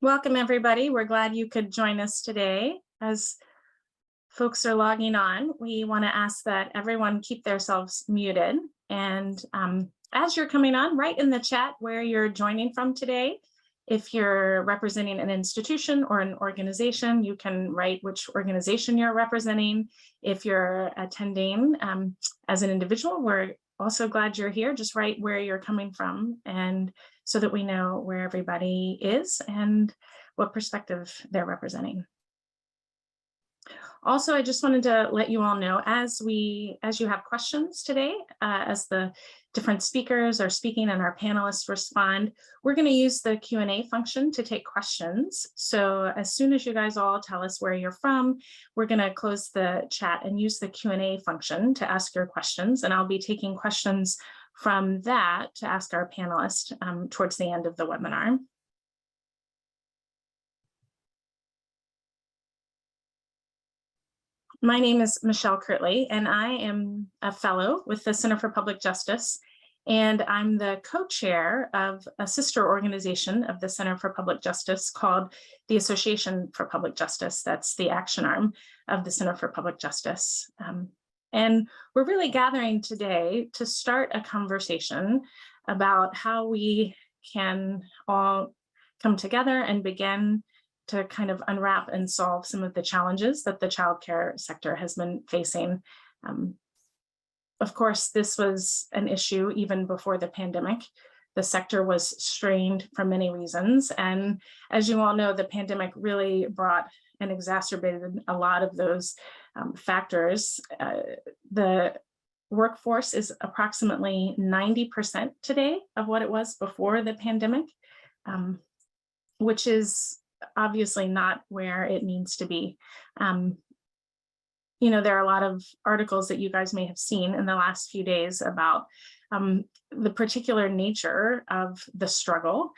Welcome, everybody. We're glad you could join us today. As folks are logging on, we want to ask that everyone keep themselves muted. And as you're coming on, write in the chat where you're joining from today. If you're representing an institution or an organization, you can write which organization you're representing. If you're attending as an individual, we're also glad you're here. Just write where you're coming from, and so that we know where everybody is and what perspective they're representing. Also, I just wanted to let you all know, as you have questions today, as the different speakers are speaking and our panelists respond, we're going to use the Q&A function to take questions. So as soon as you guys all tell us where you're from, we're going to close the chat and use the Q&A function to ask your questions. And I'll be taking questions from that to ask our panelists towards the end of the webinar. My name is Michelle Kirtley, and I am a fellow with the Center for Public Justice, and I'm the co-chair of a sister organization of the Center for Public Justice called the Association for Public Justice. That's the action arm of the Center for Public Justice. And we're really gathering today to start a conversation about how we can all come together and begin to kind of unwrap and solve some of the challenges that the childcare sector has been facing. Of course, this was an issue even before the pandemic. The sector was strained for many reasons. And as you all know, the pandemic really brought and exacerbated a lot of those factors. The workforce is approximately 90% today of what it was before the pandemic, which is obviously not where it needs to be. You know, there are a lot of articles that you guys may have seen in the last few days about the particular nature of the struggle.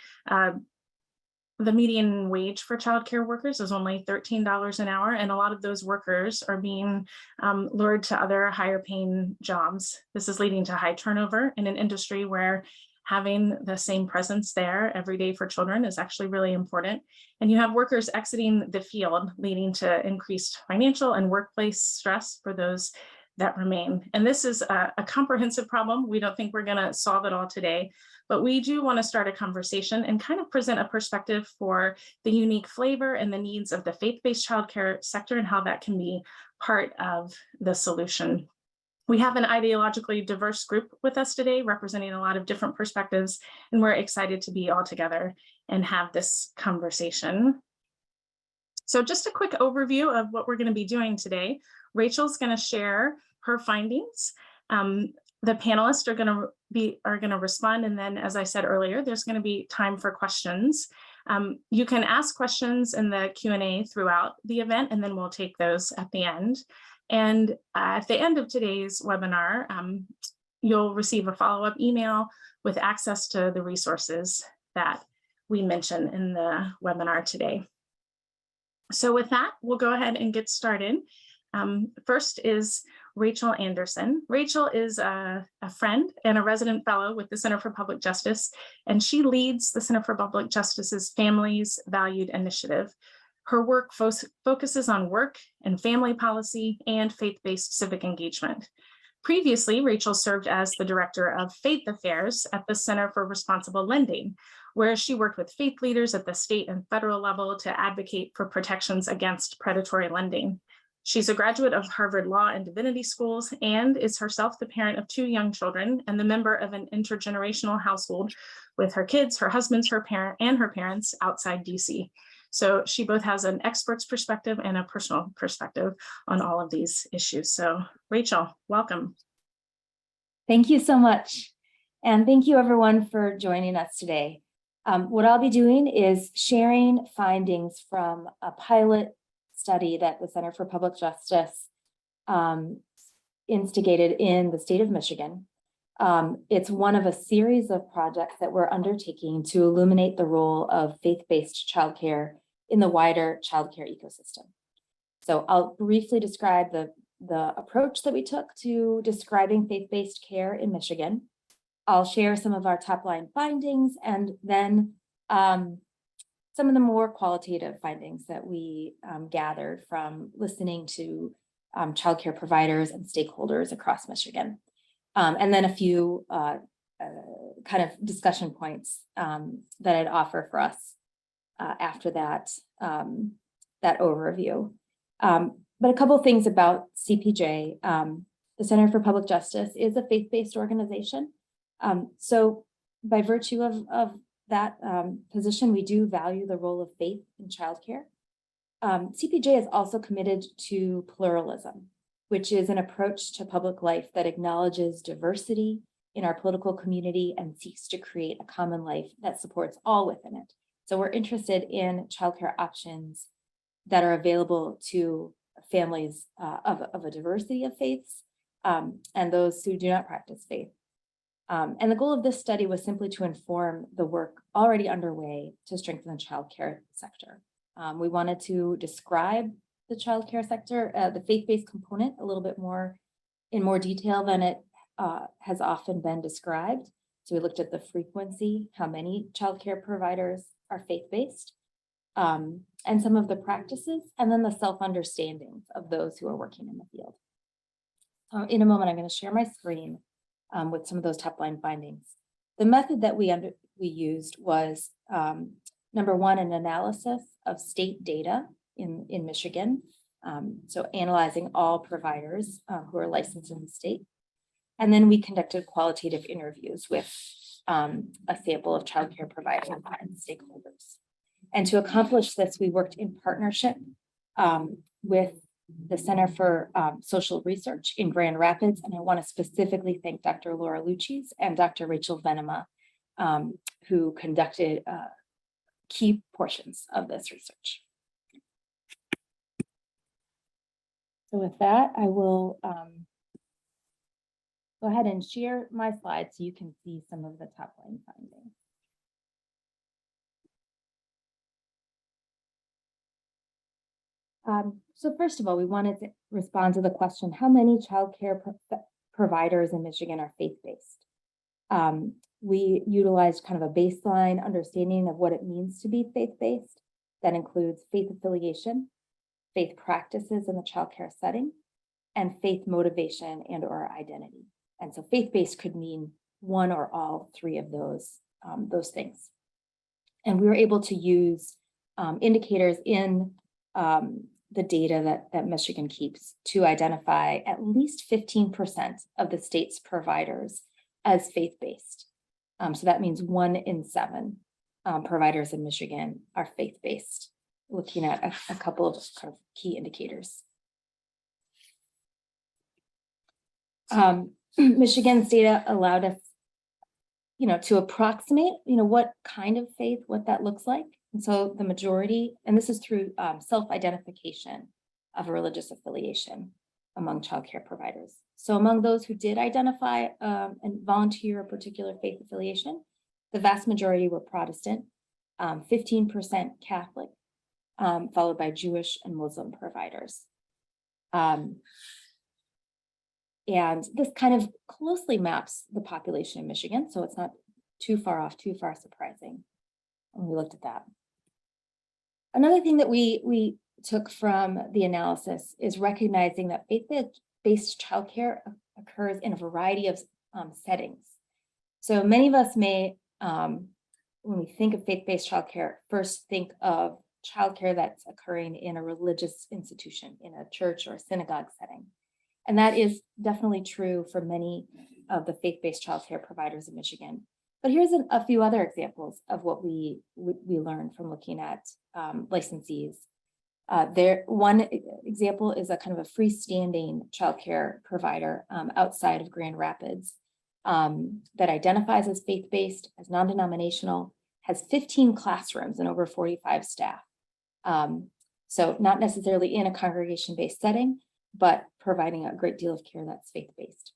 The median wage for childcare workers is only $13 an hour, and a lot of those workers are being lured to other higher paying jobs. This is leading to high turnover in an industry where having the same presence there every day for children is actually really important. And you have workers exiting the field, leading to increased financial and workplace stress for those that remain. And this is a comprehensive problem. We don't think we're going to solve it all today, but we do want to start a conversation and kind of present a perspective for the unique flavor and the needs of the faith-based childcare sector and how that can be part of the solution. We have an ideologically diverse group with us today, representing a lot of different perspectives, and we're excited to be all together and have this conversation. So just a quick overview of what we're going to be doing today. Rachel's going to share her findings. The panelists are going to respond, and then, as I said earlier, there's going to be time for questions. You can ask questions in the Q&A throughout the event, and then we'll take those at the end. And at the end of today's webinar, you'll receive a follow-up email with access to the resources that we mentioned in the webinar today. So with that, we'll go ahead and get started. First is Rachel Anderson. Rachel is a friend and a resident fellow with the Center for Public Justice, and she leads the Center for Public Justice's Families Valued Initiative. Her work focuses on work and family policy and faith-based civic engagement. Previously, Rachel served as the director of faith affairs at the Center for Responsible Lending, where she worked with faith leaders at the state and federal level to advocate for protections against predatory lending. She's a graduate of Harvard Law and Divinity Schools and is herself the parent of 2 young children and the member of an intergenerational household with her kids, her husbands, her parents outside DC. So she both has an expert's perspective and a personal perspective on all of these issues. So Rachel, welcome. Thank you so much. And thank you everyone for joining us today. What I'll be doing is sharing findings from a pilot study that the Center for Public Justice instigated in the state of Michigan. It's one of a series of projects that we're undertaking to illuminate the role of faith-based childcare in the wider childcare ecosystem. So I'll briefly describe the approach that we took to describing faith-based care in Michigan. I'll share some of our top line findings and then some of the more qualitative findings that we gathered from listening to childcare providers and stakeholders across Michigan. And then a few kind of discussion points that I'd offer for us after that, that overview. But a couple of things about CPJ. The Center for Public Justice is a faith-based organization. So by virtue of that position, we do value the role of faith in childcare. CPJ is also committed to pluralism, which is an approach to public life that acknowledges diversity in our political community and seeks to create a common life that supports all within it. So we're interested in childcare options that are available to families of a diversity of faiths and those who do not practice faith. And the goal of this study was simply to inform the work already underway to strengthen the childcare sector. We wanted to describe the childcare sector, the faith-based component, a little bit more in more detail than it has often been described. So we looked at the frequency, how many childcare providers are faith-based, and some of the practices, and then the self-understandings of those who are working in the field. In a moment, I'm going to share my screen with some of those top-line findings. The method that we used was, number one, an analysis of state data in Michigan. So analyzing all providers who are licensed in the state. And then we conducted qualitative interviews with a sample of childcare providers and stakeholders. And to accomplish this, we worked in partnership with the Center for Social Research in Grand Rapids. And I want to specifically thank Dr. Laura Luces and Dr. Rachel Venema, who conducted key portions of this research. So with that, I will go ahead and share my slides so you can see some of the top line findings. So first of all, we wanted to respond to the question, how many childcare providers in Michigan are faith-based? We utilized kind of a baseline understanding of what it means to be faith-based. That includes faith affiliation, faith practices in the childcare setting, and faith motivation and or identity. And so faith-based could mean one or all three of those things. And we were able to use indicators in the data that Michigan keeps to identify at least 15% of the state's providers as faith-based. So that means 1 in 7 providers in Michigan are faith-based, looking at a couple of kind of key indicators. Michigan's data allowed us, to approximate, what kind of faith, what that looks like. And so the majority, and this is through self-identification of a religious affiliation among childcare providers. So among those who did identify and volunteer a particular faith affiliation, the vast majority were Protestant, 15% Catholic, followed by Jewish and Muslim providers. And this kind of closely maps the population in Michigan, so it's not too far off, too far surprising when we looked at that. Another thing that we took from the analysis is recognizing that faith-based childcare occurs in a variety of settings. So many of us may, when we think of faith-based childcare, first think of childcare that's occurring in a religious institution, in a church or a synagogue setting. And that is definitely true for many of the faith-based childcare providers in Michigan. But here's a few other examples of what we learned from looking at licensees. One example is a kind of a freestanding childcare provider outside of Grand Rapids that identifies as faith-based, as non-denominational, has 15 classrooms and over 45 staff. So not necessarily in a congregation-based setting, but providing a great deal of care that's faith-based.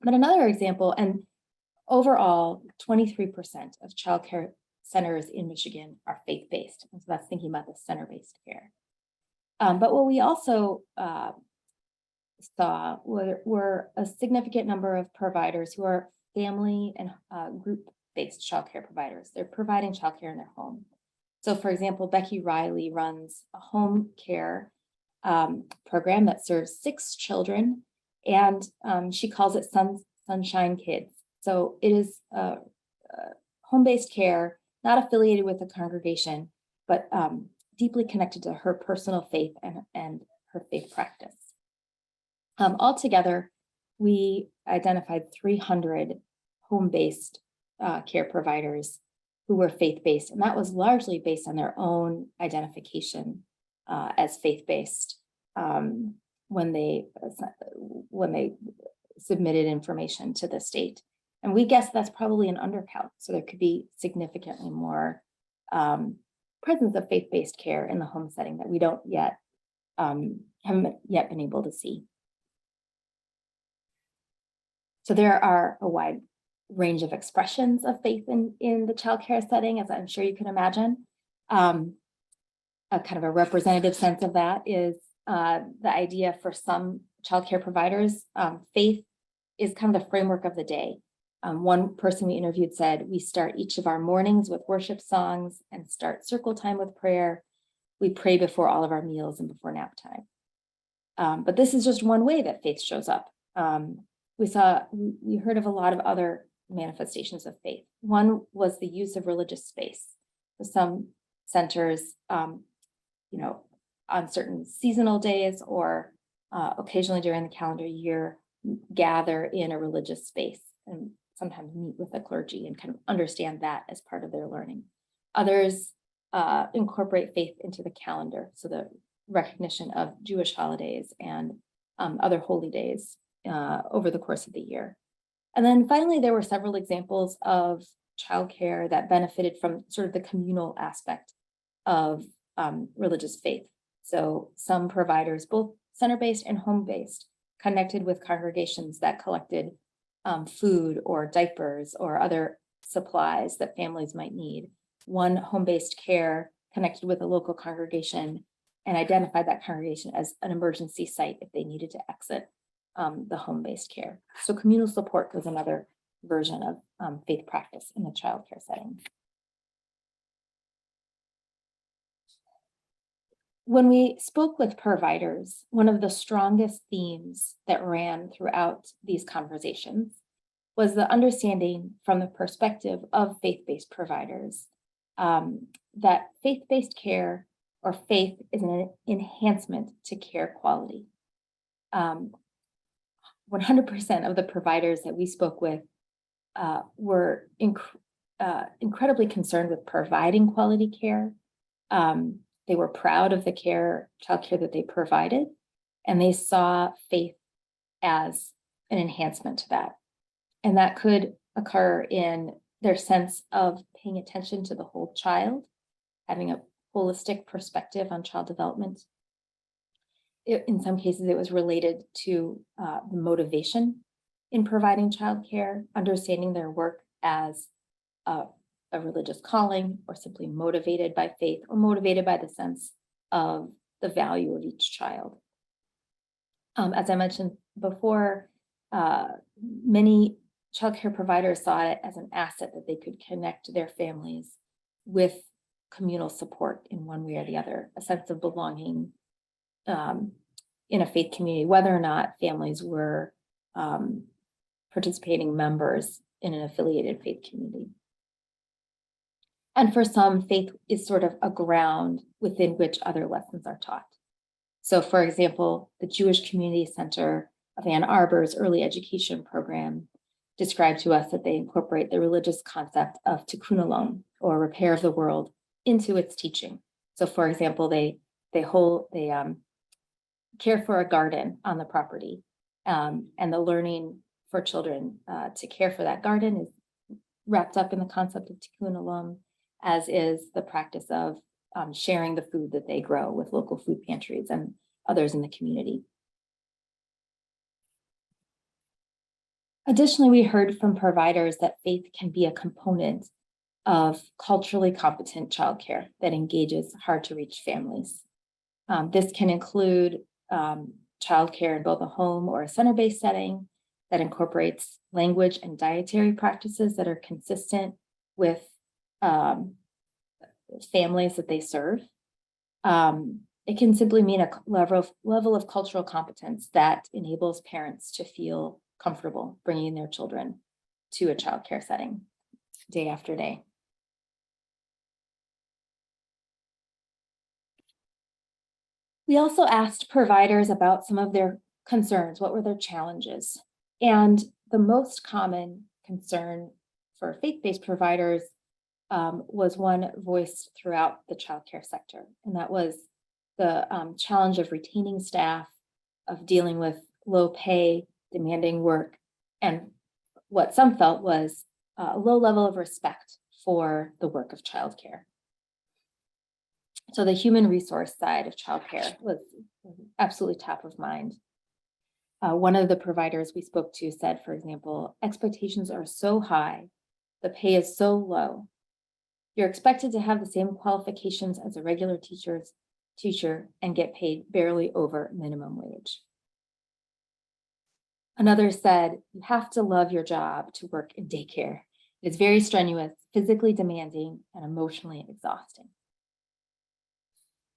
But another example, and overall, 23% of childcare centers in Michigan are faith-based. And so that's thinking about the center-based care. But what we also saw were a significant number of providers who are family and group-based childcare providers. They're providing childcare in their home. So for example, Becky Riley runs a home care program that serves 6 children, and she calls it Sunshine Kids. So it is home-based care, not affiliated with a congregation, but deeply connected to her personal faith and her faith practice. Altogether, we identified 300 home-based care providers who were faith-based, and that was largely based on their own identification as faith-based when they submitted information to the state. And we guess that's probably an undercount, so there could be significantly more presence of faith-based care in the home setting that we don't yet haven't yet been able to see. So there are a wide range of expressions of faith in the childcare setting, as I'm sure you can imagine. A kind of a representative sense of that is the idea for some childcare providers, faith is kind of the framework of the day. One person we interviewed said, we start each of our mornings with worship songs and start circle time with prayer. We pray before all of our meals and before nap time. But this is just one way that faith shows up. We heard of a lot of other manifestations of faith. One was the use of religious space. So some centers, on certain seasonal days or occasionally during the calendar year, gather in a religious space and sometimes meet with the clergy and kind of understand that as part of their learning. Others incorporate faith into the calendar, so the recognition of Jewish holidays and other holy days over the course of the year. And then finally, there were several examples of childcare that benefited from sort of the communal aspect of religious faith. So some providers, both center-based and home-based, connected with congregations that collected food or diapers or other supplies that families might need. One home-based care connected with a local congregation and identified that congregation as an emergency site if they needed to exit the home-based care. So communal support was another version of faith practice in the childcare setting. When we spoke with providers, one of the strongest themes that ran throughout these conversations was the understanding from the perspective of faith-based providers that faith-based care or faith is an enhancement to care quality. 100% of the providers that we spoke with were incredibly concerned with providing quality care. They were proud of the childcare that they provided, and they saw faith as an enhancement to that. And that could occur in their sense of paying attention to the whole child, having a holistic perspective on child development. In some cases, it was related to the motivation in providing childcare, understanding their work as a religious calling, or simply motivated by faith, or motivated by the sense of the value of each child. As I mentioned before, many childcare providers saw it as an asset that they could connect their families with communal support in one way or the other, a sense of belonging in a faith community, whether or not families were participating members in an affiliated faith community. And for some, faith is sort of a ground within which other lessons are taught. So for example, the Jewish Community Center of Ann Arbor's early education program described to us that they incorporate the religious concept of tikkun olam, or repair of the world, into its teaching. So for example, they care for a garden on the property, and the learning for children to care for that garden is wrapped up in the concept of tikkun olam, as is the practice of sharing the food that they grow with local food pantries and others in the community. Additionally, we heard from providers that faith can be a component of culturally competent childcare that engages hard-to-reach families. This can include childcare in both a home or a center-based setting that incorporates language and dietary practices that are consistent with families that they serve. It can simply mean a level of cultural competence that enables parents to feel comfortable bringing their children to a childcare setting day after day. We also asked providers about some of their concerns. What were their challenges? And the most common concern for faith-based providers was one voiced throughout the childcare sector, and that was the challenge of retaining staff, of dealing with low pay, demanding work, and what some felt was a low level of respect for the work of childcare. So the human resource side of childcare was absolutely top of mind. One of the providers we spoke to said, for example, expectations are so high, the pay is so low. You're expected to have the same qualifications as a regular teacher and get paid barely over minimum wage. Another said, you have to love your job to work in daycare. It's very strenuous, physically demanding, and emotionally exhausting.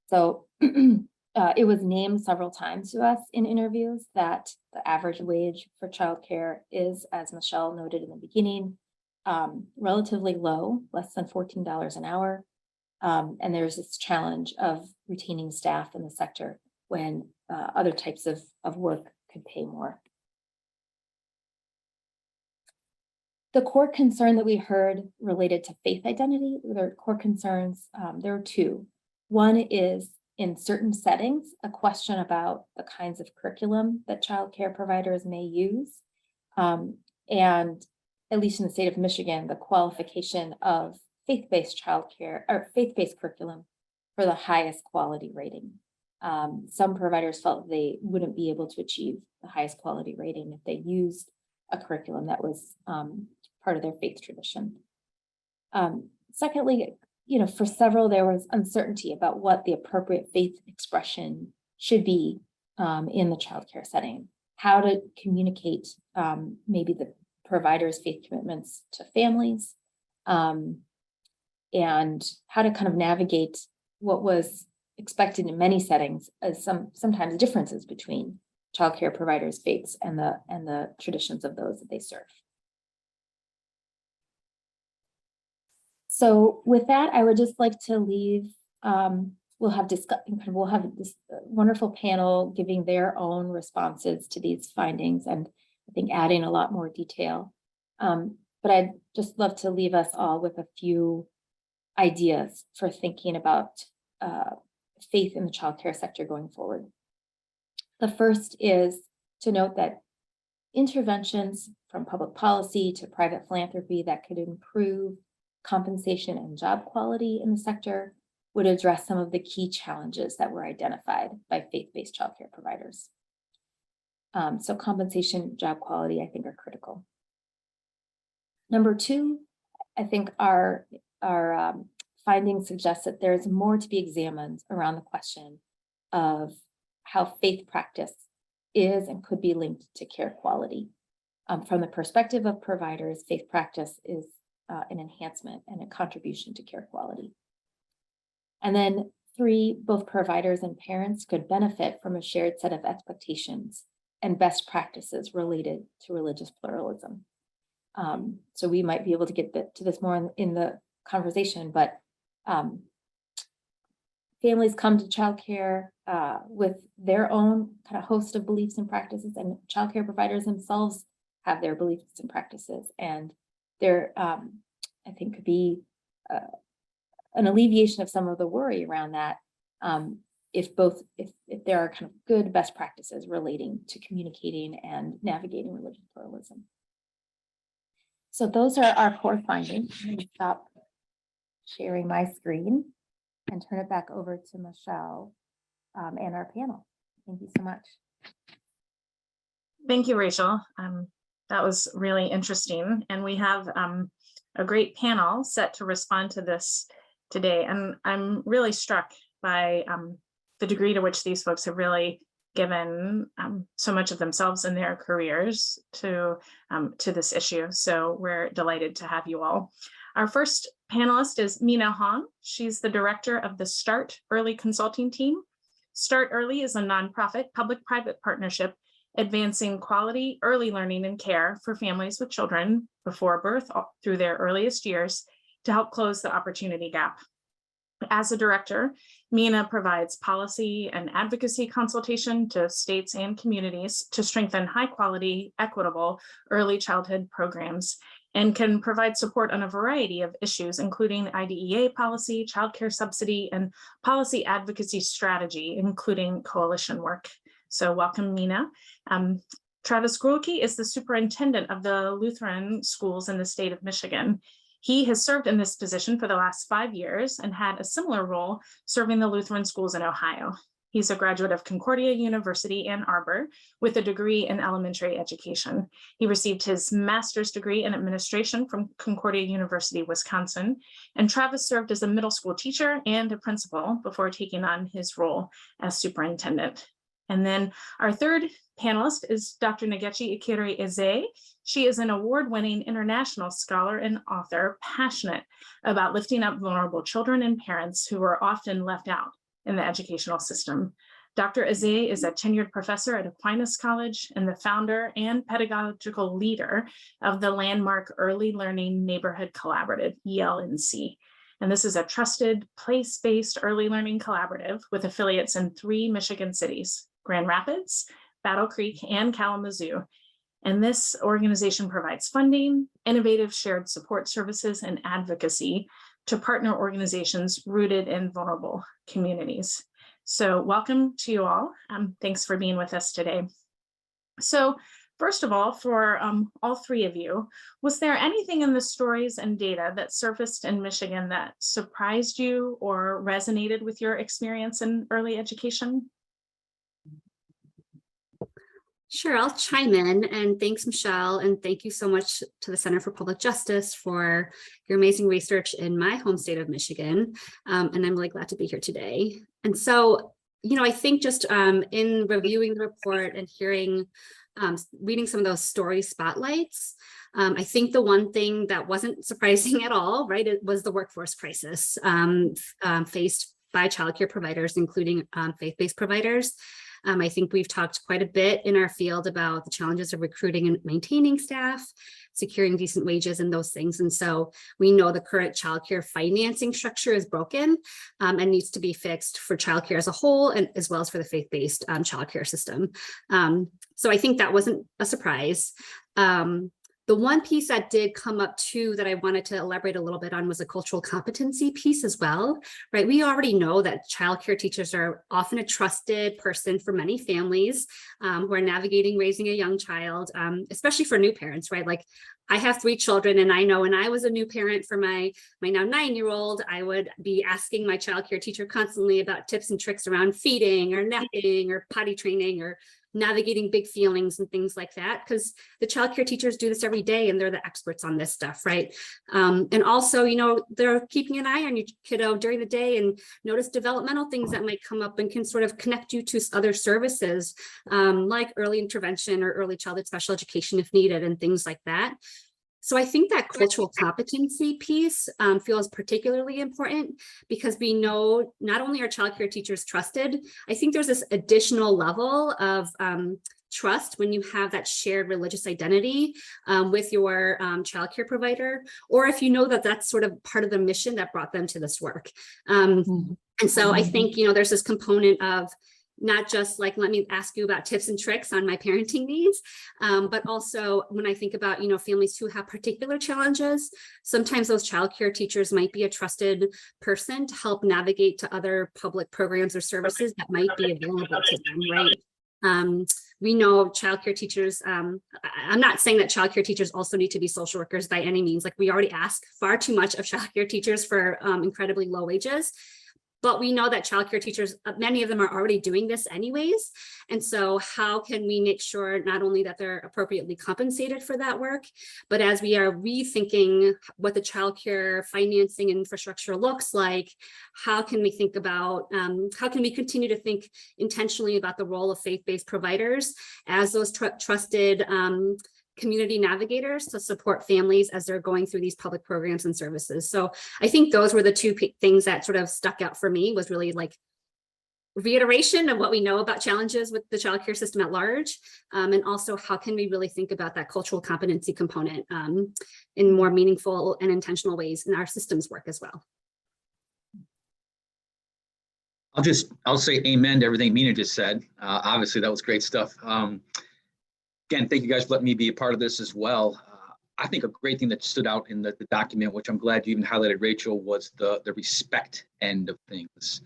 So it was named several times to us in interviews that the average wage for childcare is, as Michelle noted in the beginning, relatively low, less than $14 an hour. And there's this challenge of retaining staff in the sector when other types of work could pay more. The core concern that we heard related to faith identity, there are core concerns, there are two. One is, in certain settings, a question about the kinds of curriculum that childcare providers may use. And at least in the state of Michigan, the qualification of faith-based childcare or faith-based curriculum for the highest quality rating. Some providers felt they wouldn't be able to achieve the highest quality rating if they used a curriculum that was part of their faith tradition. Secondly, for several, there was uncertainty about what the appropriate faith expression should be in the childcare setting, how to communicate maybe the provider's faith commitments to families, and how to kind of navigate what was expected in many settings as sometimes differences between childcare providers' faiths and the traditions of those that they serve. So with that, I would just like to leave, we'll have this wonderful panel giving their own responses to these findings, and I think adding a lot more detail. But I'd just love to leave us all with a few ideas for thinking about faith in the childcare sector going forward. The first is to note that interventions from public policy to private philanthropy that could improve compensation and job quality in the sector would address some of the key challenges that were identified by faith-based childcare providers. So compensation, job quality, I think, are critical. Number two, I think our findings suggest that there's more to be examined around the question of how faith practice is and could be linked to care quality. From the perspective of providers, faith practice is an enhancement and a contribution to care quality. And then three, both providers and parents could benefit from a shared set of expectations and best practices related to religious pluralism. So we might be able to get to this more in the conversation, but families come to childcare with their own kind of host of beliefs and practices, and childcare providers themselves have their beliefs and practices, and there, I think, could be an alleviation of some of the worry around that if there are kind of good best practices relating to communicating and navigating religious pluralism. So those are our core findings. I'm going to stop sharing my screen and turn it back over to Michelle and our panel. Thank you so much. Thank you, Rachel. That was really interesting. And we have a great panel set to respond to this today. And I'm really struck by the degree to which these folks have really given so much of themselves in their careers to this issue. So we're delighted to have you all. Our first panelist is Mina Hong. She's the director of the START Early Consulting Team. START Early is a nonprofit public-private partnership advancing quality early learning and care for families with children before birth through their earliest years to help close the opportunity gap. As a director, Mina provides policy and advocacy consultation to states and communities to strengthen high-quality, equitable early childhood programs, and can provide support on a variety of issues, including IDEA policy, childcare subsidy, and policy advocacy strategy, including coalition work. So welcome, Mina. Travis Gruelke is the superintendent of the Lutheran schools in the state of Michigan. He has served in this position for the last 5 years and had a similar role serving the Lutheran schools in Ohio. He's a graduate of Concordia University, Ann Arbor, with a degree in elementary education. He received his master's degree in administration from Concordia University, Wisconsin, and Travis served as a middle school teacher and a principal before taking on his role as superintendent. And then our third panelist is Dr. Nkechi Ikere-Eze. She is an award-winning international scholar and author, passionate about lifting up vulnerable children and parents who are often left out in the educational system. Dr. Eze is a tenured professor at Aquinas College and the founder and pedagogical leader of the landmark Early Learning Neighborhood Collaborative, ELNC. And this is a trusted, place-based early learning collaborative with affiliates in 3 Michigan cities: Grand Rapids, Battle Creek, and Kalamazoo. And this organization provides funding, innovative shared support services, and advocacy to partner organizations rooted in vulnerable communities. So welcome to you all. Thanks for being with us today. So first of all, for all 3 of you, was there anything in the stories and data that surfaced in Michigan that surprised you or resonated with your experience in early education? Sure, I'll chime in, and thanks, Michelle, and thank you so much to the Center for Public Justice for your amazing research in my home state of Michigan, and I'm really glad to be here today. And so, I think just in reviewing the report and hearing, reading some of those story spotlights, I think the one thing that wasn't surprising at all, right, it was the workforce crisis faced by childcare providers, including faith-based providers. I think we've talked quite a bit in our field about the challenges of recruiting and maintaining staff, securing decent wages and those things. And so we know the current childcare financing structure is broken and needs to be fixed for childcare as a whole, and as well as for the faith-based childcare system. So I think that wasn't a surprise. The one piece that did come up too that I wanted to elaborate a little bit on was a cultural competency piece as well, right? We already know that childcare teachers are often a trusted person for many families who are navigating raising a young child, especially for new parents, right? Like I have 3 children, and I know when I was a new parent for my now 9-year-old, I would be asking my childcare teacher constantly about tips and tricks around feeding or napping or potty training or navigating big feelings and things like that, because the childcare teachers do this every day and they're the experts on this stuff, right? And also, they're keeping an eye on your kiddo during the day and notice developmental things that might come up and can sort of connect you to other services like early intervention or early childhood special education if needed and things like that. So I think that cultural competency piece feels particularly important because we know not only are childcare teachers trusted, I think there's this additional level of trust when you have that shared religious identity with your childcare provider, or if you know that that's sort of part of the mission that brought them to this work. And so I think, there's this component of not just like, let me ask you about tips and tricks on my parenting needs, but also when I think about, families who have particular challenges, sometimes those childcare teachers might be a trusted person to help navigate to other public programs or services that might be available to them, right? We know childcare teachers, I'm not saying that childcare teachers also need to be social workers by any means, like we already ask far too much of childcare teachers for incredibly low wages. But we know that childcare teachers, many of them are already doing this anyways. And so how can we make sure not only that they're appropriately compensated for that work, but as we are rethinking what the childcare financing and infrastructure looks like, how can we think about, how can we continue to think intentionally about the role of faith-based providers as those trusted community navigators to support families as they're going through these public programs and services. So I think those were the two things that sort of stuck out for me, was really like reiteration of what we know about challenges with the childcare system at large, and also how can we really think about that cultural competency component in more meaningful and intentional ways in our systems work as well. I'll say amen to everything Mina just said. Obviously, that was great stuff. Again, thank you guys for letting me be a part of this as well. I think a great thing that stood out in the document, which I'm glad you even highlighted, Rachel, was the respect end of things.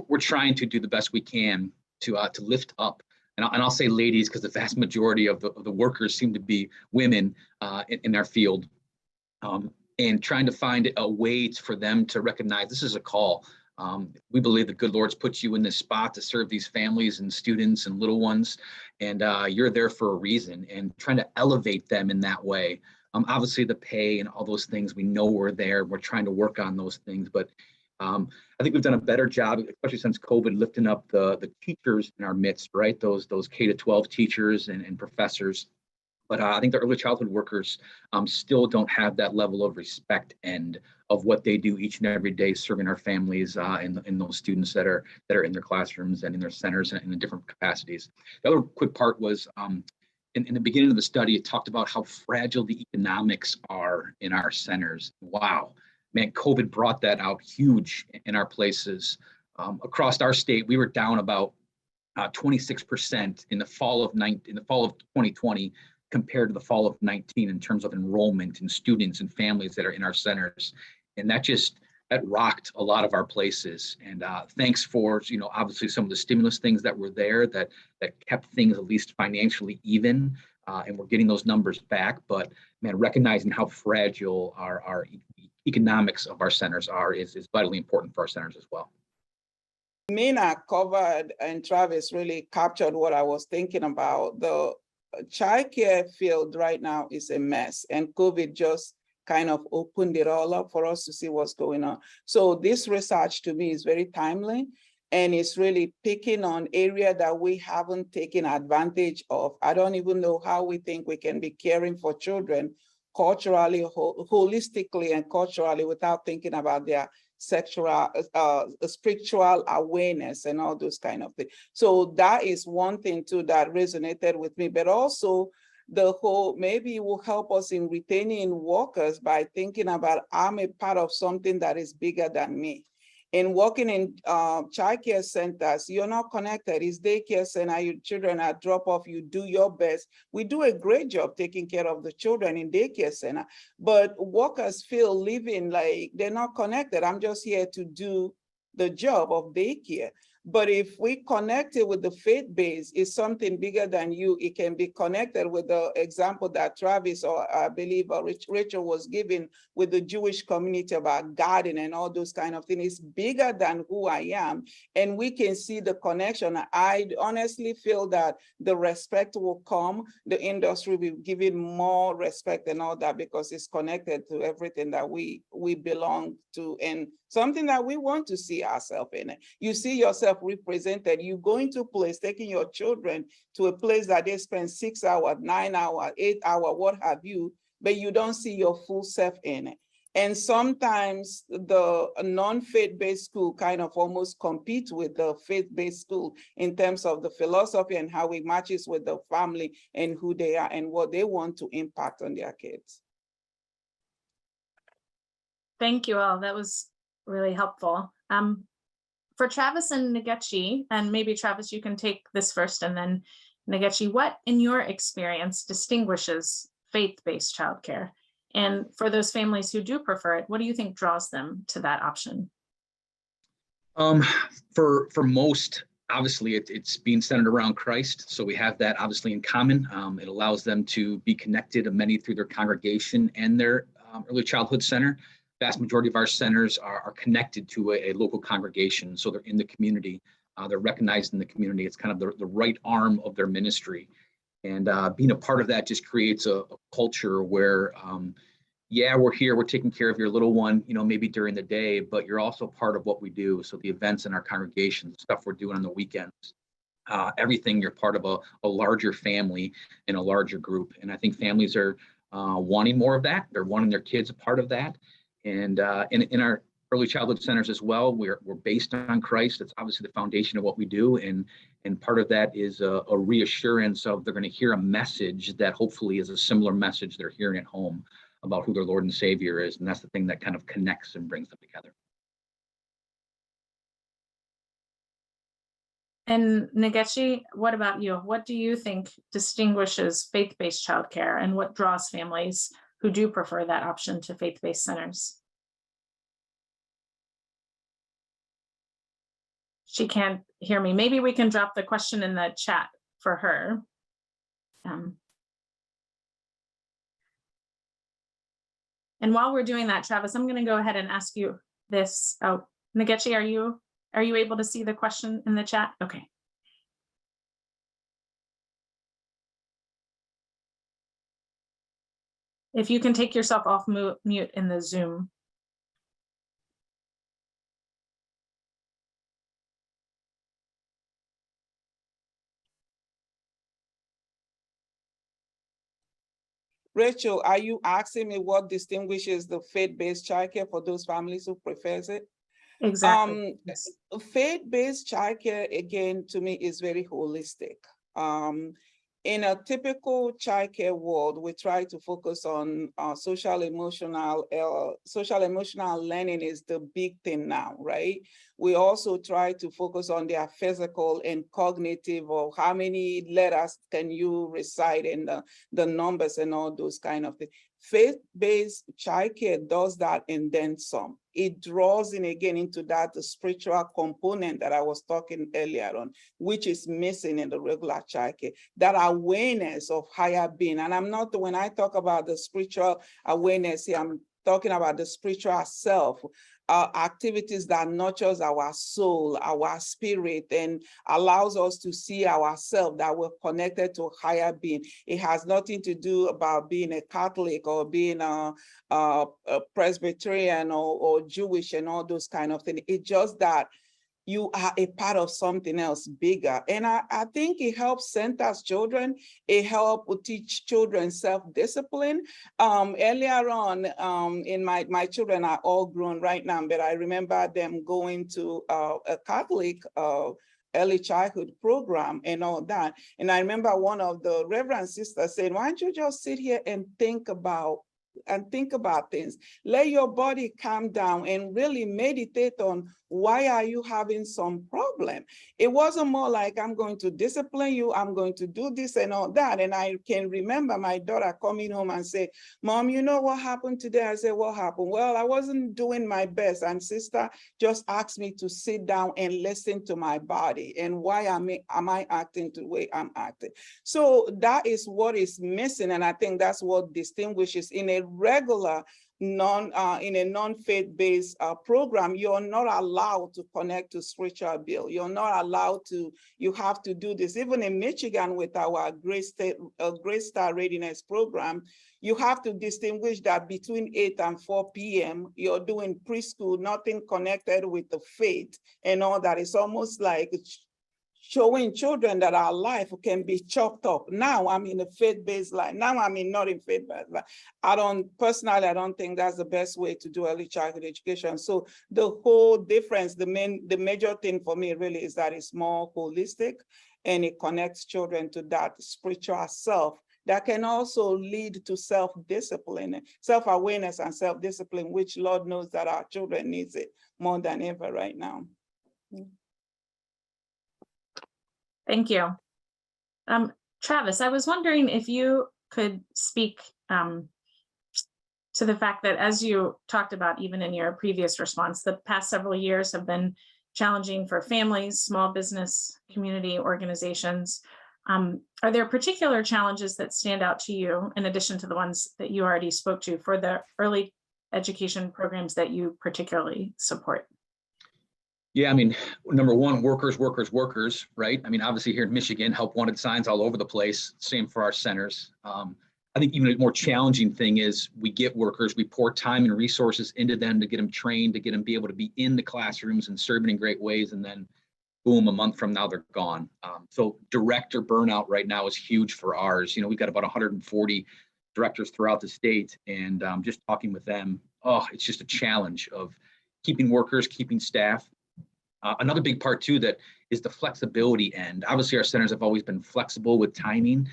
We're trying to do the best we can to lift up, and I'll say ladies, because the vast majority of the workers seem to be women in our field, and trying to find a way for them to recognize this is a call. We believe the good Lord's put you in this spot to serve these families and students and little ones, and you're there for a reason, and trying to elevate them in that way. Obviously the pay and all those things, we know we're there. We're trying to work on those things, but I think we've done a better job, especially since COVID, lifting up the teachers in our midst, right? Those K-12 teachers and professors. But I think the early childhood workers still don't have that level of respect and of what they do each and every day, serving our families and those students that are in their classrooms and in their centers and in different capacities. The other quick part was in the beginning of the study, it talked about how fragile the economics are in our centers. Wow, man, COVID brought that out huge in our places. Across our state, we were down about 26% in the fall of 2020 compared to the fall of 19 in terms of enrollment and students and families that are in our centers. And that rocked a lot of our places. And thanks for, obviously some of the stimulus things that were there that kept things at least financially even. And we're getting those numbers back. But man, recognizing how fragile our economics of our centers are is vitally important for our centers as well. Mina covered and Travis really captured what I was thinking about. The childcare field right now is a mess, and COVID just kind of opened it all up for us to see what's going on. So this research to me is very timely, and it's really picking on area that we haven't taken advantage of. I don't even know how we think we can be caring for children culturally, holistically and culturally without thinking about their sexual, spiritual awareness and all those kind of things. So that is one thing too that resonated with me, but also the whole, maybe it will help us in retaining workers by thinking about, I'm a part of something that is bigger than me. In working in childcare centers, you're not connected. It's daycare center, your children are drop off, you do your best. We do a great job taking care of the children in daycare center, but workers feel living like they're not connected. I'm just here to do the job of daycare. But if we connect it with the faith base, it's something bigger than you. It can be connected with the example that Travis, or I believe Rachel was giving with the Jewish community about garden and all those kind of things. It's bigger than who I am. And we can see the connection. I honestly feel that the respect will come. The industry will give it more respect and all that because it's connected to everything that we belong to and something that we want to see ourselves in. You see yourself represented. You going to a place, taking your children to a place that they spend 6 hours, 9 hours, 8 hours, what have you, but you don't see your full self in it. And sometimes the non-faith-based school kind of almost compete with the faith-based school in terms of the philosophy and how it matches with the family and who they are and what they want to impact on their kids. Thank you all. That was really helpful. For Travis and Nkechi, and maybe Travis, you can take this first, and then Nkechi, what in your experience distinguishes faith-based childcare? And for those families who do prefer it, what do you think draws them to that option? For most, obviously, it's being centered around Christ. So we have that obviously in common. It allows them to be connected to many through their congregation and their early childhood center. Vast majority of our centers are connected to a local congregation. So they're in the community. They're recognized in the community. It's kind of the right arm of their ministry. And being a part of that just creates a culture where, yeah, we're here, we're taking care of your little one, maybe during the day, but you're also part of what we do. So the events in our congregation, the stuff we're doing on the weekends, everything. You're part of a larger family and a larger group. And I think families are wanting more of that. They're wanting their kids a part of that. And in our early childhood centers as well, we're based on Christ. It's obviously the foundation of what we do. And part of that is a reassurance of they're going to hear a message that hopefully is a similar message they're hearing at home about who their Lord and Savior is. And that's the thing that kind of connects and brings them together. And Nkechi, what about you? What do you think distinguishes faith-based childcare, and what draws families who do prefer that option to faith-based centers? She can't hear me. Maybe we can drop the question in the chat for her. And while we're doing that, Travis, I'm going to go ahead and ask you this. Oh, Nkechi, are you able to see the question in the chat? Okay. If you can take yourself off mute in the Zoom. Rachel, are you asking me what distinguishes the faith-based childcare for those families who prefers it? Exactly. Yes. Faith-based childcare, again, to me is very holistic. In a typical childcare world, we try to focus on social emotional learning is the big thing now, right? We also try to focus on their physical and cognitive, or how many letters can you recite, and the numbers and all those kind of things. Faith-based childcare does that and then some. It draws in again into that the spiritual component that I was talking earlier on, which is missing in the regular childcare, that awareness of higher being. And I'm not, when I talk about the spiritual awareness here, I'm talking about the spiritual self, activities that nurtures our soul, our spirit, and allows us to see ourselves that we're connected to higher being. It has nothing to do about being a Catholic or being a Presbyterian or Jewish and all those kind of things. It's just that you are a part of something else bigger. And I think it helps centers children. It helps teach children self-discipline. Earlier on, in my children are all grown right now, but I remember them going to a Catholic early childhood program and all that. And I remember one of the Reverend sisters saying, why don't you just sit here and think about things. Let your body calm down and really meditate on why are you having some problem. It wasn't more like, I'm going to discipline you, I'm going to do this and all that. And I can remember my daughter coming home and say, Mom, you know what happened today? I said, what happened? Well, I wasn't doing my best, and sister just asked me to sit down and listen to my body and why am I acting the way I'm acting. So that is what is missing, and I think that's what distinguishes in a regular in a non-faith-based program. You're not allowed to connect to spiritual bill. You're not allowed to, you have to do this. Even in Michigan with our Grace Star Readiness program, you have to distinguish that between 8 and 4 p.m., you're doing preschool, nothing connected with the faith and all that. It's almost like showing children that our life can be chopped up. Now I'm in a faith-based life. Now I'm not in faith-based life. I don't think that's the best way to do early childhood education. So the whole difference, the major thing for me really is that it's more holistic, and it connects children to that spiritual self that can also lead to self-discipline, self-awareness and self-discipline, which Lord knows that our children needs it more than ever right now. Thank you. Travis, I was wondering if you could speak to the fact that, as you talked about even in your previous response, the past several years have been challenging for families, small business, community organizations. Are there particular challenges that stand out to you, in addition to the ones that you already spoke to, for the early education programs that you particularly support? Yeah, I mean, number one, workers, right? I mean, obviously here in Michigan, help wanted signs all over the place. Same for our centers. I think even a more challenging thing is we get workers, we pour time and resources into them to get them trained, to get them be able to be in the classrooms and serving in great ways. And then boom, a month from now, they're gone. So director burnout right now is huge for ours. You know, we've got about 140 directors throughout the state, and just talking with them, oh, it's just a challenge of keeping workers, keeping staff. Another big part too that is the flexibility end. Obviously, our centers have always been flexible with timing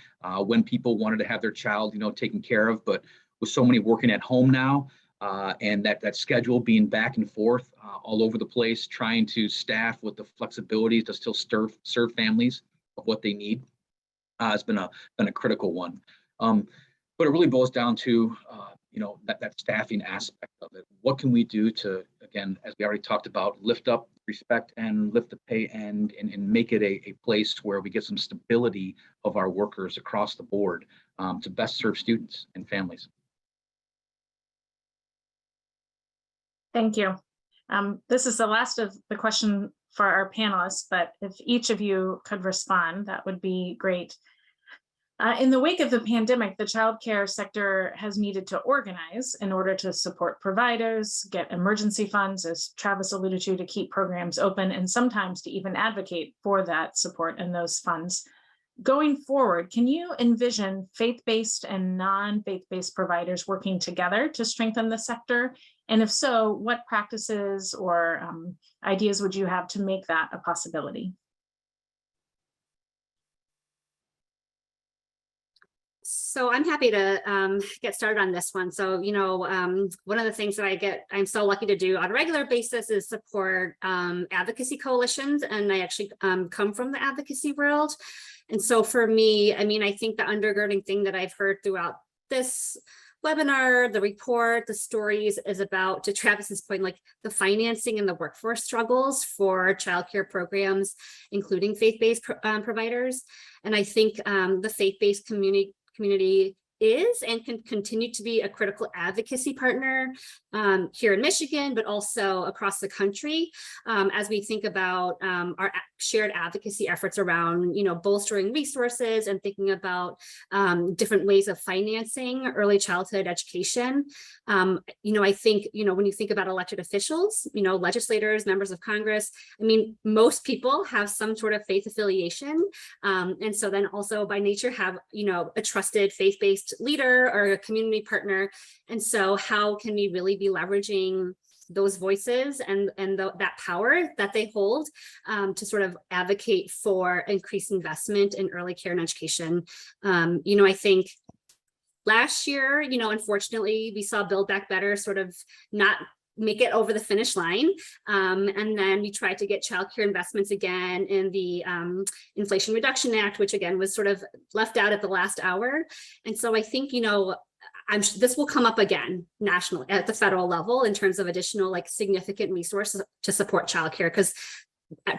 when people wanted to have their child, you know, taken care of. But with so many working at home now, and that schedule being back and forth all over the place, trying to staff with the flexibility to still serve families of what they need, has been a critical one. But it really boils down to you know, that staffing aspect of it. What can we do to, again, as we already talked about, lift up respect and lift the pay and make it a place where we get some stability of our workers across the board to best serve students and families. Thank you. This is the last of the question for our panelists, but if each of you could respond, that would be great. In the wake of the pandemic, the childcare sector has needed to organize in order to support providers, get emergency funds, as Travis alluded to keep programs open, and sometimes to even advocate for that support and those funds. Going forward, can you envision faith-based and non-faith-based providers working together to strengthen the sector? And if so, what practices or ideas would you have to make that a possibility? So I'm happy to get started on this one. So, you know, one of the things that I'm so lucky to do on a regular basis is support advocacy coalitions. And I actually come from the advocacy world. And so for me, I mean, I think the undergirding thing that I've heard throughout this webinar, the report, the stories is about, to Travis's point, like the financing and the workforce struggles for childcare programs, including faith-based providers. And I think the faith-based community is and can continue to be a critical advocacy partner here in Michigan, but also across the country as we think about our shared advocacy efforts around, you know, bolstering resources and thinking about different ways of financing early childhood education. You know, I think, you know, when you think about elected officials, you know, legislators, members of Congress, I mean, most people have some sort of faith affiliation. And so then also by nature have, you know, a trusted faith-based leader or a community partner. And so how can we really be leveraging those voices and that power that they hold to sort of advocate for increased investment in early care and education? You know, I think last year, you know, unfortunately, we saw Build Back Better sort of not make it over the finish line. And then we tried to get childcare investments again in the Inflation Reduction Act, which again was sort of left out at the last hour. And so I think, you know, this will come up again nationally at the federal level in terms of additional like significant resources to support childcare, because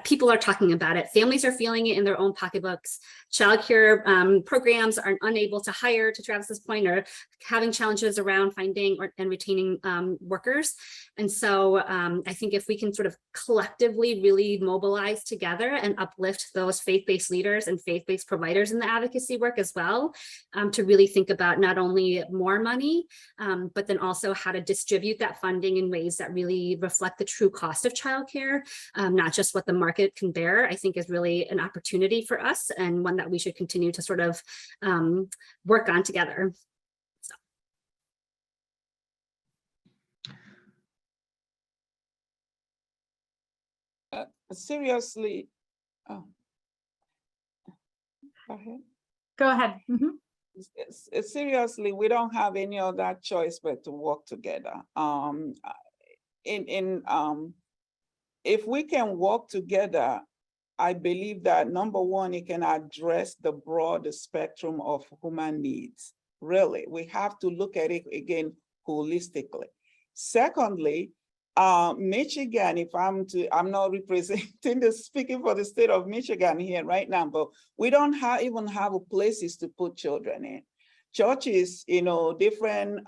people are talking about it. Families are feeling it in their own pocketbooks. Childcare programs are unable to hire, to Travis's point, or having challenges around finding and retaining workers. And so I think if we can sort of collectively really mobilize together and uplift those faith-based leaders and faith-based providers in the advocacy work as well, to really think about not only more money, but then also how to distribute that funding in ways that really reflect the true cost of childcare, not just what the market can bear, I think is really an opportunity for us and one that we should continue to sort of work on together. Seriously, oh, go ahead. Go ahead. Seriously, we don't have any other choice but to work together. If we can work together, I believe that number one, it can address the broad spectrum of human needs. Really, we have to look at it again holistically. Secondly, Michigan, if I'm not representing speaking for the state of Michigan here right now, but we don't even have places to put children in. Churches, you know, different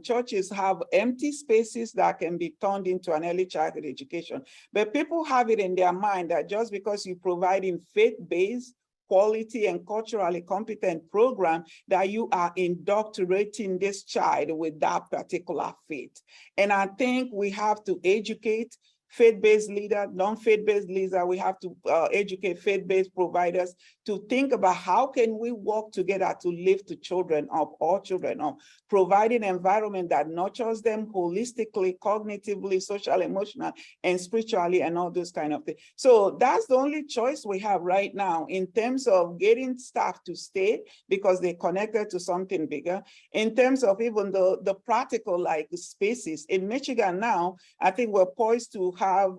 churches have empty spaces that can be turned into an early childhood education. But people have it in their mind that just because you're providing faith-based, quality and culturally competent program, that you are indoctrinating this child with that particular faith. And I think we have to educate faith-based leader, non-faith-based leader. We have to educate faith-based providers to think about how can we work together to lift the children up, all children up, providing an environment that nurtures them holistically, cognitively, social, emotional, and spiritually, and all those kind of things. So that's the only choice we have right now in terms of getting staff to stay because they're connected to something bigger. In terms of even the practical, like spaces in Michigan now, I think we're poised to have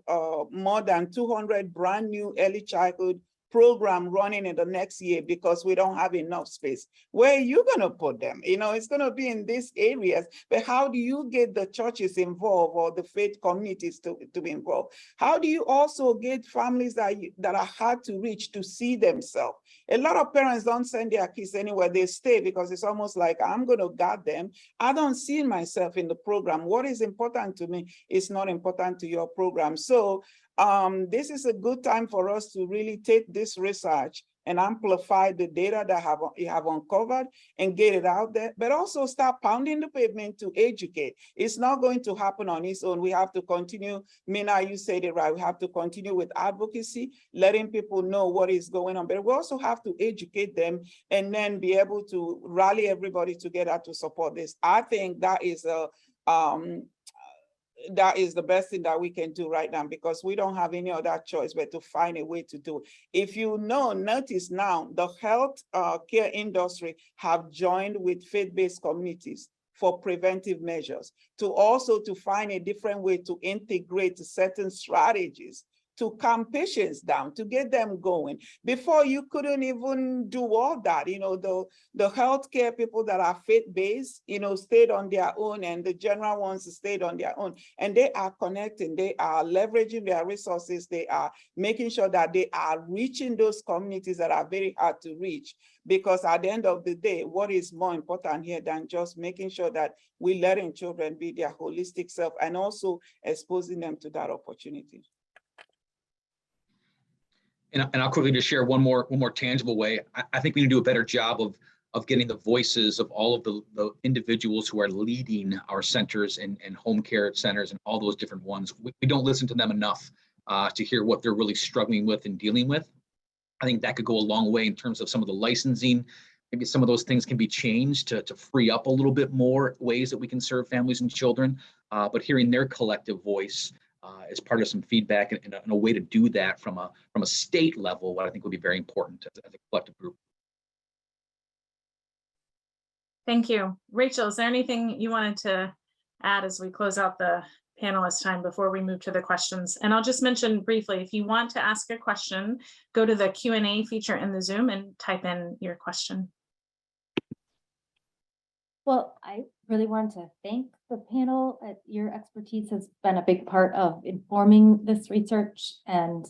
more than 200 brand new early childhood program running in the next year because we don't have enough space. Where are you going to put them? You know, it's going to be in these areas, but how do you get the churches involved or the faith communities to be involved? How do you also get families that are hard to reach to see themselves? A lot of parents don't send their kids anywhere, they stay because it's almost like I'm going to guard them. I don't see myself in the program. What is important to me is not important to your program. So this is a good time for us to really take this research and amplify the data that you have uncovered and get it out there, but also start pounding the pavement to educate. It's not going to happen on its own. We have to continue. Mina, you said it right. We have to continue with advocacy, letting people know what is going on, but we also have to educate them and then be able to rally everybody together to support this. I think that is the best thing that we can do right now because we don't have any other choice but to find a way to do it. If you notice now, the health care industry have joined with faith-based communities for preventive measures to find a different way to integrate certain strategies to calm patients down, to get them going. Before you couldn't even do all that, you know, the healthcare people that are faith-based, you know, stayed on their own and the general ones stayed on their own. And they are connecting, they are leveraging their resources, they are making sure that they are reaching those communities that are very hard to reach. Because at the end of the day, what is more important here than just making sure that we're letting children be their holistic self and also exposing them to that opportunity. And I'll quickly just share one more tangible way. I think we need to do a better job of getting the voices of all of the individuals who are leading our centers and home care centers and all those different ones. We don't listen to them enough to hear what they're really struggling with and dealing with. I think that could go a long way in terms of some of the licensing. Maybe some of those things can be changed to free up a little bit more ways that we can serve families and children. But hearing their collective voice as part of some feedback and a way to do that from a state level, what I think would be very important as a collective group. Thank you. Rachel, is there anything you wanted to add as we close out the panelist time before we move to the questions? And I'll just mention briefly, if you want to ask a question, go to the Q&A feature in the Zoom and type in your question. Well, I really want to thank the panel. Your expertise has been a big part of informing this research, and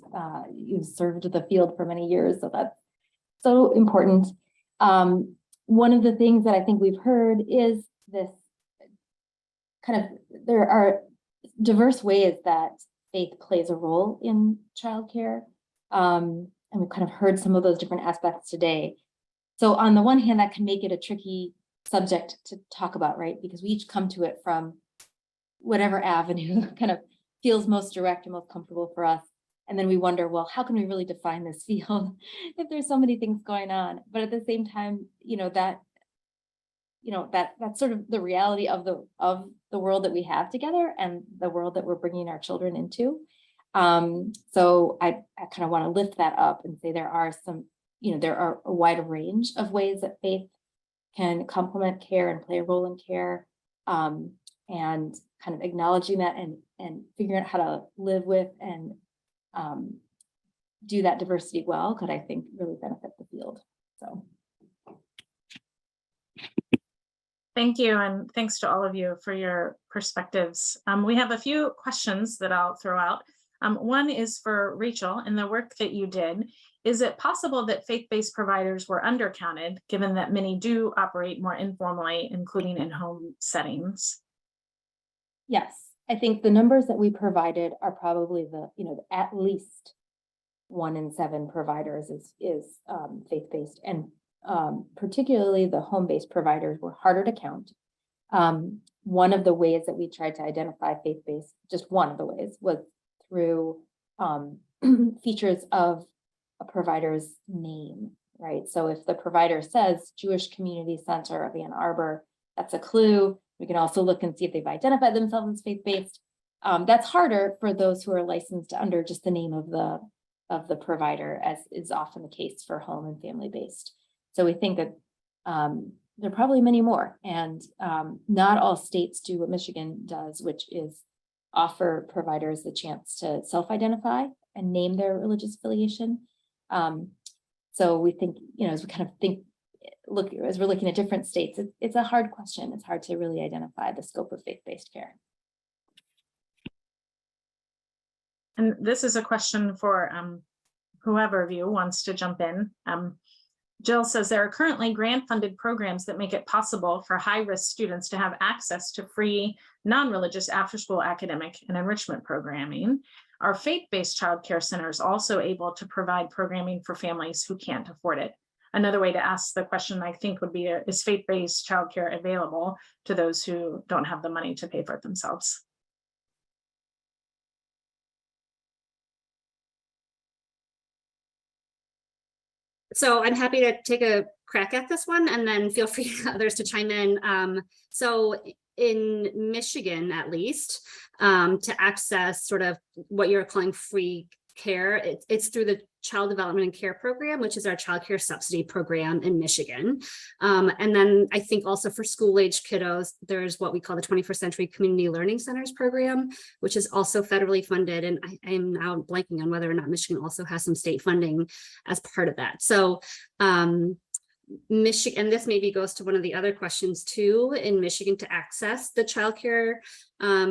you've served the field for many years, so that's so important. One of the things that I think we've heard is this kind of, there are diverse ways that faith plays a role in childcare, and we've kind of heard some of those different aspects today. So on the one hand, that can make it a tricky subject to talk about, right? Because we each come to it from whatever avenue kind of feels most direct and most comfortable for us. And then we wonder, well, how can we really define this field if there's so many things going on? But at the same time, that's sort of the reality of the world that we have together and the world that we're bringing our children into. So I kind of want to lift that up and say there are a wide range of ways that faith can complement care and play a role in care, and kind of acknowledging that and figuring out how to live with and do that diversity well could, I think, really benefit the field. So thank you, and thanks to all of you for your perspectives. We have a few questions that I'll throw out. One is for Rachel. In the work that you did, is it possible that faith-based providers were undercounted, given that many do operate more informally, including in home settings? Yes, I think the numbers that we provided are probably at least 1 in 7 providers is faith-based, and particularly the home-based providers were harder to count. One of the ways that we tried to identify faith-based, just one of the ways, was through features of a provider's name, right? So if the provider says Jewish Community Center of Ann Arbor, that's a clue. We can also look and see if they've identified themselves as faith-based. That's harder for those who are licensed under just the name of the provider, as is often the case for home and family-based. So we think that there are probably many more, and not all states do what Michigan does, which is offer providers the chance to self-identify and name their religious affiliation. So we think, as we kind of as we're looking at different states, it's a hard question. It's hard to really identify the scope of faith-based care. And this is a question for whoever of you wants to jump in. Jill says there are currently grant-funded programs that make it possible for high-risk students to have access to free, non-religious after-school academic and enrichment programming. Are faith-based childcare centers also able to provide programming for families who can't afford it? Another way to ask the question, I think, would be, is faith-based childcare available to those who don't have the money to pay for it themselves? So I'm happy to take a crack at this one, and then feel free others to chime in. So in Michigan, at least, to access sort of what you're calling free care, it's through the Child Development and Care Program, which is our child care subsidy program in Michigan. And then I think also for school-age kiddos, there's what we call the 21st Century Community Learning Centers program, which is also federally funded. And I am now blanking on whether or not Michigan also has some state funding as part of that. So Michigan, and this maybe goes to one of the other questions too, in Michigan, to access the childcare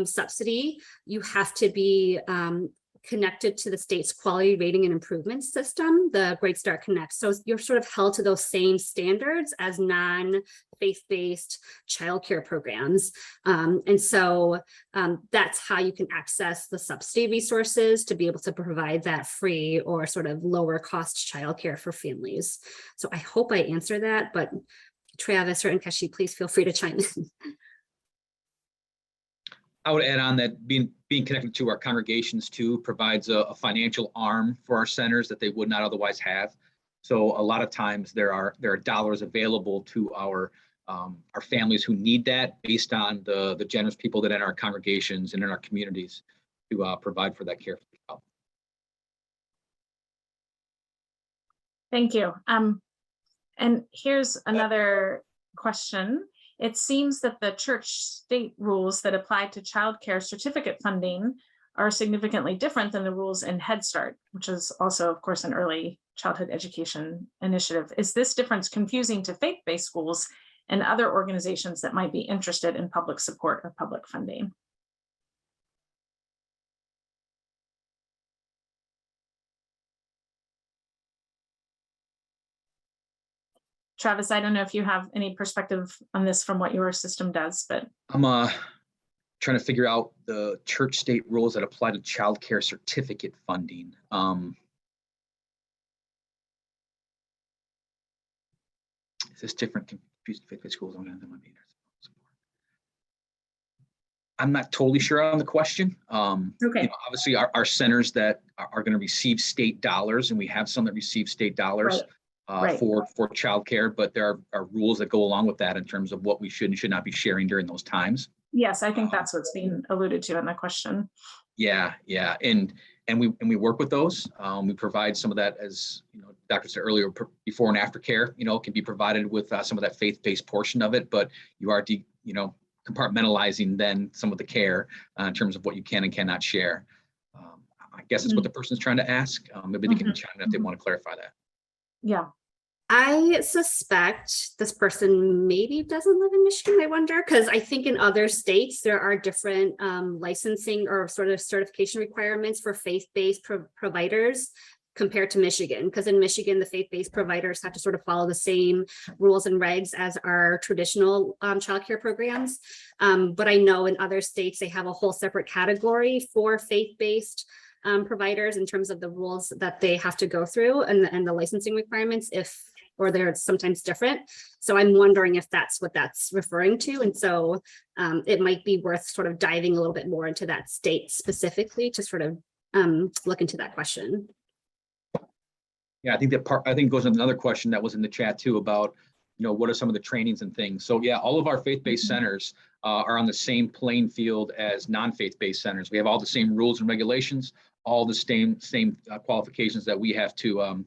subsidy, you have to be connected to the state's quality rating and improvement system, the Great Start Connect. So you're sort of held to those same standards as non-faith-based childcare programs. And so that's how you can access the subsidy resources to be able to provide that free or sort of lower cost childcare for families. So I hope I answered that, but Travis or Nkechi, please feel free to chime in. I would add on that being connected to our congregations too provides a financial arm for our centers that they would not otherwise have. So a lot of times there are dollars available to our families who need that, based on the generous people that in our congregations and in our communities to provide for that care. Thank you. And here's another question. It seems that the church state rules that apply to childcare certificate funding are significantly different than the rules in Head Start, which is also, of course, an early childhood education initiative. Is this difference confusing to faith-based schools and other organizations that might be interested in public support or public funding? Travis, I don't know if you have any perspective on this from what your system does, but I'm trying to figure out the church state rules that apply to childcare certificate funding. Is this different? Confused faith-based schools? I'm not totally sure on the question. okay. Obviously, our centers that are going to receive state dollars, and we have some that receive state dollars. Right. For childcare, but there are rules that go along with that in terms of what we should and should not be sharing during those times. Yes, I think that's what's being alluded to in the question. Yeah, and we work with those. We provide some of that, as Doctor said earlier, before and after care. Can be provided with some of that faith-based portion of it, but you are compartmentalizing then some of the care in terms of what you can and cannot share. I guess that's what the person's trying to ask. Maybe they can chime in if they want to clarify that. Yeah. I suspect this person maybe doesn't live in Michigan, I wonder, because I think in other states there are different licensing or sort of certification requirements for faith-based providers compared to Michigan, because in Michigan, the faith-based providers have to sort of follow the same rules and regs as our traditional childcare programs. But I know in other states, they have a whole separate category for faith-based providers in terms of the rules that they have to go through and the licensing requirements, or they're sometimes different. So I'm wondering if that's what that's referring to. And so it might be worth sort of diving a little bit more into that state specifically to sort of look into that question. Yeah, I think it goes into another question that was in the chat too about, what are some of the trainings and things? So yeah, all of our faith-based centers are on the same playing field as non-faith-based centers. We have all the same rules and regulations, all the same qualifications that we have to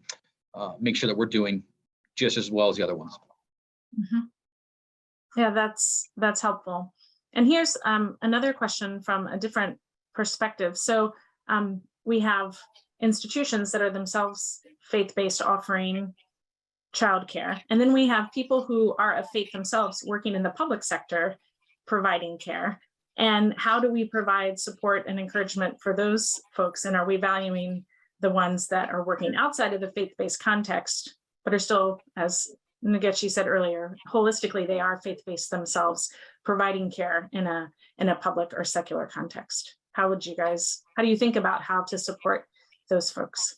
make sure that we're doing just as well as the other ones. Mhm. Yeah, that's helpful. And here's another question from a different perspective. So we have institutions that are themselves faith-based offering childcare. And then we have people who are of faith themselves working in the public sector providing care. And how do we provide support and encouragement for those folks? And are we valuing the ones that are working outside of the faith-based context, but are still, as Nkechi said earlier, holistically, they are faith-based themselves, providing care in a public or secular context? How do you think about how to support those folks?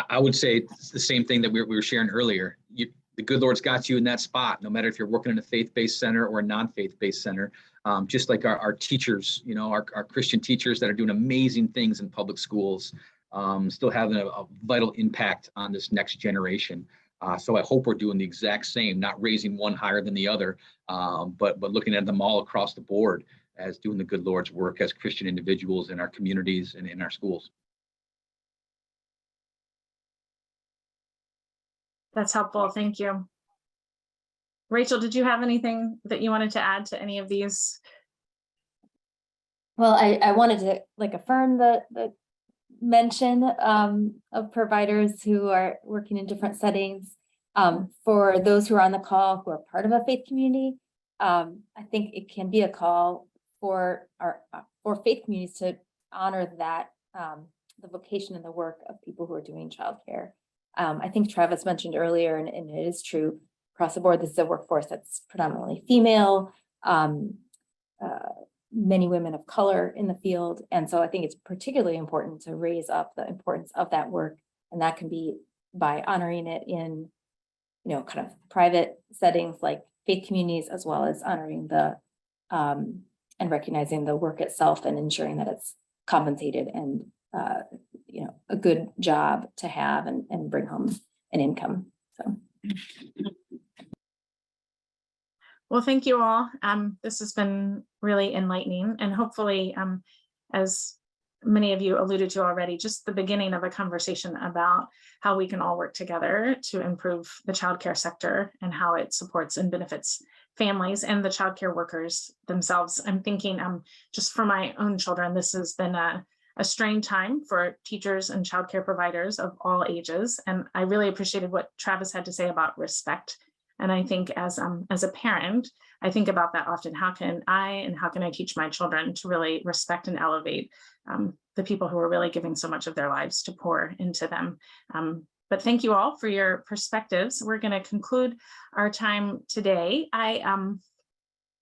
I would say it's the same thing that we were sharing earlier. The good Lord's got you in that spot, no matter if you're working in a faith-based center or a non-faith-based center. Just like our teachers, our Christian teachers that are doing amazing things in public schools, still having a vital impact on this next generation. So I hope we're doing the exact same, not raising one higher than the other, but looking at them all across the board as doing the good Lord's work as Christian individuals in our communities and in our schools. That's helpful. Thank you. Rachel, did you have anything that you wanted to add to any of these? Well, I wanted to affirm the mention of providers who are working in different settings. For those who are on the call who are part of a faith community, I think it can be a call for faith communities to honor that the vocation and the work of people who are doing childcare. I think Travis mentioned earlier, and it is true across the board, this is a workforce that's predominantly female, many women of color in the field. And so I think it's particularly important to raise up the importance of that work. And that can be by honoring it in, kind of private settings like faith communities, as well as honoring the and recognizing the work itself and ensuring that it's compensated and a good job to have and bring home an income. So. Well, thank you all. This has been really enlightening, and hopefully, as many of you alluded to already, just the beginning of a conversation about how we can all work together to improve the childcare sector and how it supports and benefits families and the childcare workers themselves. I'm thinking just for my own children, this has been a strained time for teachers and childcare providers of all ages. And I really appreciated what Travis had to say about respect. And I think as a parent, I think about that often. How can I teach my children to really respect and elevate the people who are really giving so much of their lives to pour into them? But thank you all for your perspectives. We're going to conclude our time today.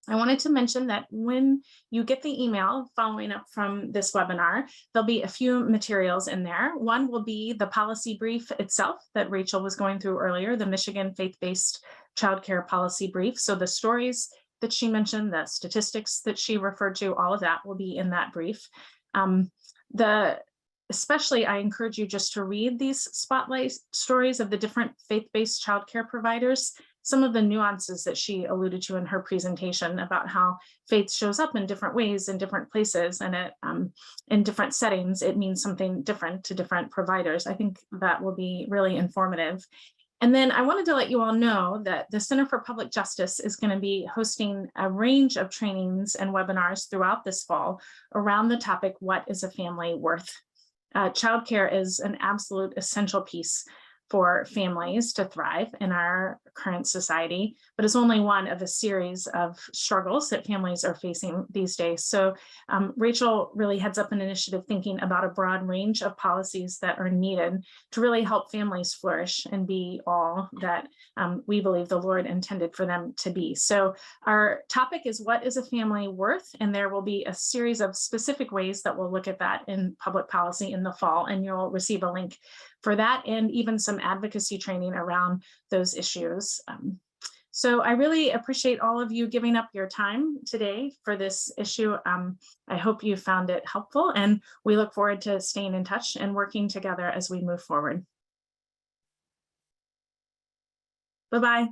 I wanted to mention that when you get the email following up from this webinar, there'll be a few materials in there. One will be the policy brief itself that Rachel was going through earlier, the Michigan Faith-Based Childcare Policy Brief. So the stories that she mentioned, the statistics that she referred to, all of that will be in that brief. Especially, I encourage you just to read these spotlight stories of the different faith-based childcare providers, some of the nuances that she alluded to in her presentation about how faith shows up in different ways in different places, and in different settings, it means something different to different providers. I think that will be really informative. And then I wanted to let you all know that the Center for Public Justice is going to be hosting a range of trainings and webinars throughout this fall around the topic, what is a family worth? Childcare is an absolute essential piece for families to thrive in our current society, but it's only one of a series of struggles that families are facing these days. So Rachel really heads up an initiative thinking about a broad range of policies that are needed to really help families flourish and be all that we believe the Lord intended for them to be. So our topic is, what is a family worth? And there will be a series of specific ways that we'll look at that in public policy in the fall, and you'll receive a link for that and even some advocacy training around those issues. So I really appreciate all of you giving up your time today for this issue. I hope you found it helpful, and we look forward to staying in touch and working together as we move forward. Bye-bye.